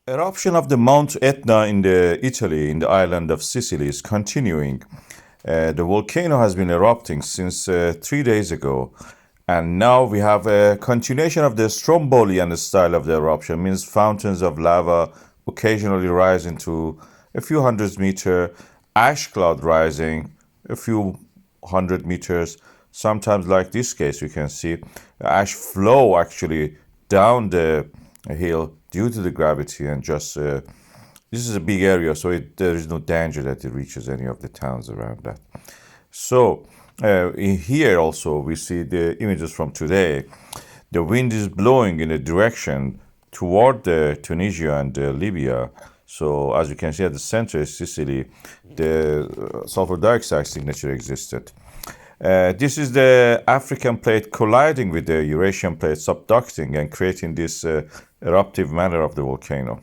Eruption of the Mount Etna in the Italy, in the island of Sicily, is continuing. The volcano has been erupting since 3 days ago, and now we have a continuation of the Strombolian style of the eruption, means fountains of lava occasionally rising to a few hundred meters, ash cloud rising a few hundred meters. Sometimes, like this case, you can see ash flow actually down the hill due to the gravity, and just this is a big area, so there is no danger that it reaches any of the towns around that. So in here also we see the images from today. The wind is blowing in a direction toward Tunisia and Libya. So as you can see at the center is Sicily. The sulfur dioxide signature existed. This is the African plate colliding with the Eurasian plate, subducting and creating this eruptive manner of the volcano.